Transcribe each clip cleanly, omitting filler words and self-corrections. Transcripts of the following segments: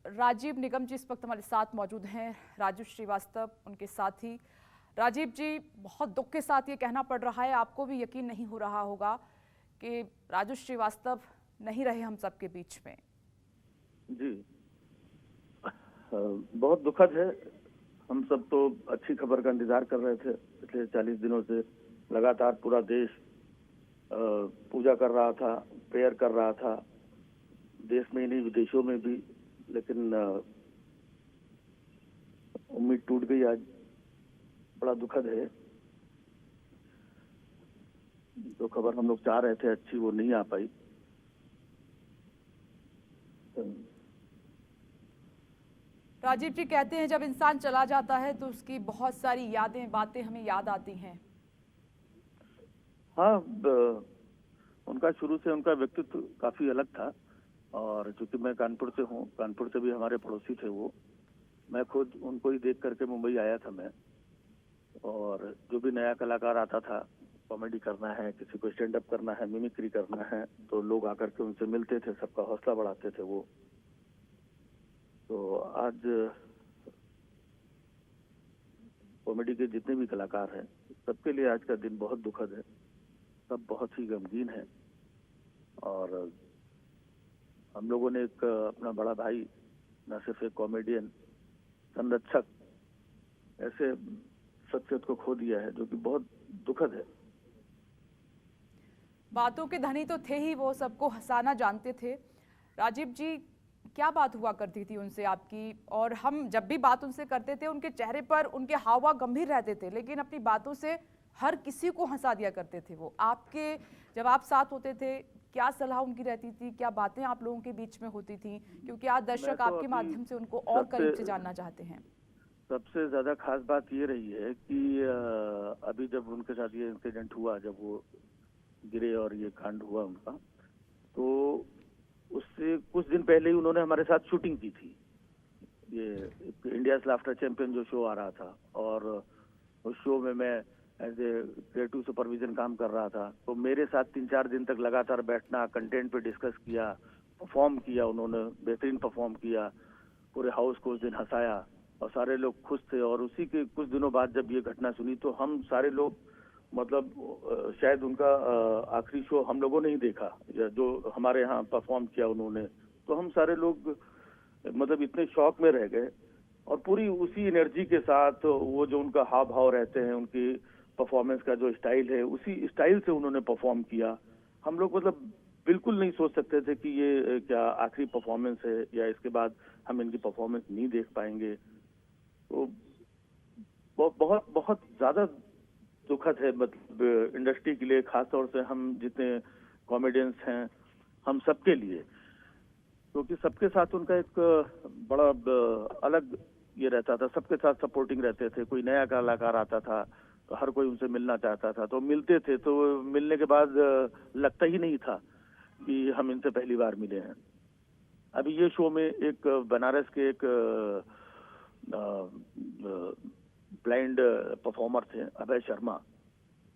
राजीव निगम जी इस वक्त हमारे साथ मौजूद हैं, राजू श्रीवास्तव उनके साथी। राजीव जी, बहुत दुख के साथ ये कहना पड़ रहा है, आपको भी यकीन नहीं हो रहा होगा कि राजू श्रीवास्तव नहीं रहे हम सबके बीच में। जी, बहुत दुखद है। हम सब तो अच्छी खबर का इंतजार कर रहे थे। पिछले 40 दिनों से लगातार पूरा देश पूजा कर रहा था, प्रेयर कर रहा था, देश में ही नहीं विदेशों में भी। लेकिन उम्मीद टूट गई आज। बड़ा दुखद है। जो खबर हम लोग चाह रहे थे अच्छी, वो नहीं आ पाई। राजीव जी, कहते हैं जब इंसान चला जाता है तो उसकी बहुत सारी यादें, बातें हमें याद आती हैं। हाँ, उनका शुरू से उनका व्यक्तित्व काफी अलग था। और चूंकि मैं कानपुर से हूँ, कानपुर से भी हमारे पड़ोसी थे वो। मैं खुद उनको ही देख करके मुंबई आया था मैं। और जो भी नया कलाकार आता था, कॉमेडी करना है, किसी को स्टैंड अप करना है, मिमिक्री करना है, तो लोग आकर के उनसे मिलते थे, सबका हौसला बढ़ाते थे वो। तो आज कॉमेडी के जितने भी कलाकार हैं, सबके लिए आज का दिन बहुत दुखद है। सब बहुत ही गमगीन है। और हम लोगों ने एक अपना बड़ा भाई, न सिर्फ एक कॉमेडियन, संरक्षक, ऐसे शख्सियत को खो दिया है, जो कि बहुत दुखद है। बातों के धनी तो थे ही वो, सबको हंसाना जानते थे। राजीव जी, क्या बात हुआ करती थी उनसे आपकी? और हम जब भी बात उनसे करते थे, उनके चेहरे पर उनके हाव भाव गंभीर रहते थे, लेकिन अपनी बातों से हर किसी को हंसा दिया करते थे वो। आपके जब आप साथ होते थे, क्या सलाह उनकी रहती थी, क्या बातें आप लोगों के बीच में होती थी? क्योंकि आज दर्शक तो आपके माध्यम से उनको और करीब से जानना चाहते हैं। सबसे ज्यादा खास बात ये रही है कि अभी जब उनके साथ ये इंसिडेंट हुआ, जब वो गिरे और ये कांड हुआ उनका, तो उससे कुछ दिन पहले ही उन्होंने हमारे साथ शूटिंग की थी। ये इंडिया लाफ्टर चैंपियन जो शो आ रहा था, और उस शो में मैं एज ए क्रिएटिव सुपरविजन काम कर रहा था। तो मेरे साथ 3-4 दिन तक लगातार बैठना, कंटेंट पे डिस्कस किया, परफॉर्म किया। उन्होंने बेहतरीन परफॉर्म किया, पूरे हाउस को उस दिन हंसाया और सारे लोग खुश थे। और उसी के कुछ दिनों बाद जब ये घटना सुनी, तो हम सारे लोग, मतलब शायद उनका आखिरी शो हम लोगों ने ही देखा, जो हमारे यहाँ परफॉर्म किया उन्होंने। तो हम सारे लोग मतलब इतने शौक में रह गए। और पूरी उसी एनर्जी के साथ, वो जो उनका हाव भाव रहते हैं, उनकी परफॉर्मेंस का जो स्टाइल है, उसी स्टाइल से उन्होंने परफॉर्म किया। हम लोग मतलब बिल्कुल नहीं सोच सकते थे कि ये क्या आखिरी परफॉर्मेंस है, या इसके बाद हम इनकी परफॉर्मेंस नहीं देख पाएंगे। तो बहुत बहुत ज्यादा दुखद है, मतलब इंडस्ट्री के लिए, खासतौर से हम जितने कॉमेडियंस हैं, हम सबके लिए। क्योंकि सबके साथ उनका एक बड़ा अलग ये रहता था। सबके साथ सपोर्टिंग रहते थे। कोई नया कलाकार आता था तो हर कोई उनसे मिलना चाहता था, तो मिलते थे। तो मिलने के बाद लगता ही नहीं था कि हम इनसे पहली बार मिले हैं। अभी ये शो में एक बनारस के एक ब्लाइंड परफॉर्मर थे, अभय शर्मा।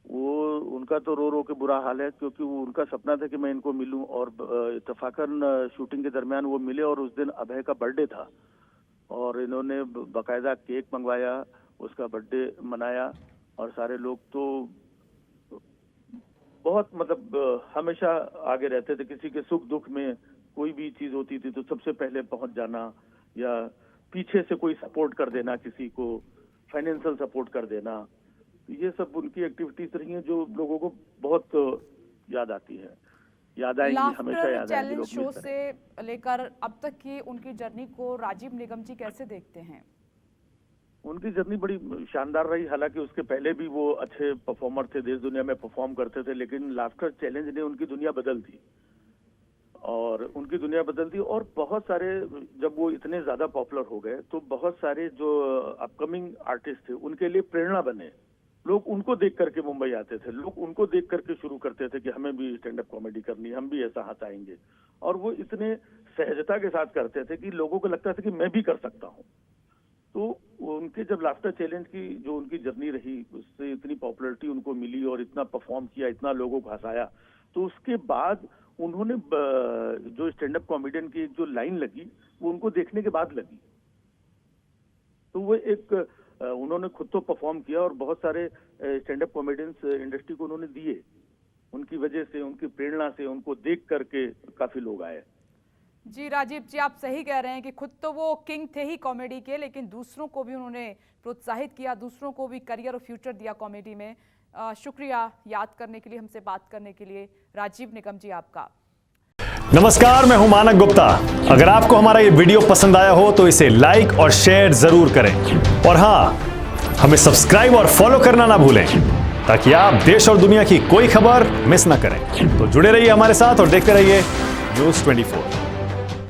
वो उनका तो रो रो के बुरा हाल है, क्योंकि वो उनका सपना था कि मैं इनको मिलूं। और इत्तेफाकन शूटिंग के दरमियान वो मिले, और उस दिन अभय का बर्थडे था। और इन्होंने बाकायदा केक मंगवाया, उसका बर्थडे मनाया। और सारे लोग तो बहुत, मतलब हमेशा आगे रहते थे। किसी के सुख दुख में कोई भी चीज होती थी तो सबसे पहले पहुंच जाना, या पीछे से कोई सपोर्ट कर देना, किसी को फाइनेंशियल सपोर्ट कर देना। ये सब उनकी एक्टिविटीज रही हैं, जो लोगों को बहुत याद आती है, याद आएंगी, हमेशा याद आएंगी। चैलेंज शो से लेकर अब तक की उनकी जर्नी को राजीव निगम जी कैसे देखते हैं? उनकी जर्नी बड़ी शानदार रही। हालांकि उसके पहले भी वो अच्छे परफॉर्मर थे, देश दुनिया में परफॉर्म करते थे, लेकिन लाफ्टर चैलेंज ने उनकी दुनिया बदल दी। और उनकी दुनिया बदल दी। और बहुत सारे, जब वो इतने ज्यादा पॉपुलर हो गए, तो बहुत सारे जो अपकमिंग आर्टिस्ट थे, उनके लिए प्रेरणा बने। लोग उनको देख करके मुंबई आते थे, लोग उनको देख करके शुरू करते थे कि हमें भी स्टैंड अप कॉमेडी करनी है, हम भी ऐसा हंसाएंगे। और वो इतने सहजता के साथ करते थे कि लोगों को लगता था कि मैं भी कर सकता हूँ। तो उनके जब लाफ्टर चैलेंज की जो उनकी जर्नी रही, उससे इतनी पॉपुलैरिटी उनको मिली और इतना परफॉर्म किया, इतना लोगों को हंसाया, तो उसके बाद उन्होंने जो स्टैंड अप कॉमेडियन की जो लाइन लगी वो उनको देखने के बाद लगी, तो वो एक उन्होंने खुद तो परफॉर्म किया और बहुत सारे स्टैंड अप कॉमेडियंस इंडस्ट्री को उन्होंने दिए, उनकी वजह से, उनकी प्रेरणा से, उनको देख करके काफी लोग आए। जी राजीव जी, आप सही कह रहे हैं कि खुद तो वो किंग थे ही कॉमेडी के, लेकिन दूसरों को भी उन्होंने प्रोत्साहित किया, दूसरों को भी करियर और फ्यूचर दिया कॉमेडी में। शुक्रिया याद करने के लिए, हमसे बात करने के लिए राजीव निगम जी आपका। नमस्कार, मैं हूं मानक गुप्ता। अगर आपको हमारा ये वीडियो पसंद आया हो तो इसे लाइक और शेयर जरूर करें, और हां, हमें सब्सक्राइब और फॉलो करना ना भूलें ताकि आप देश और दुनिया की कोई खबर मिस ना करें। तो जुड़े रहिए हमारे साथ और देखते रहिए News 24।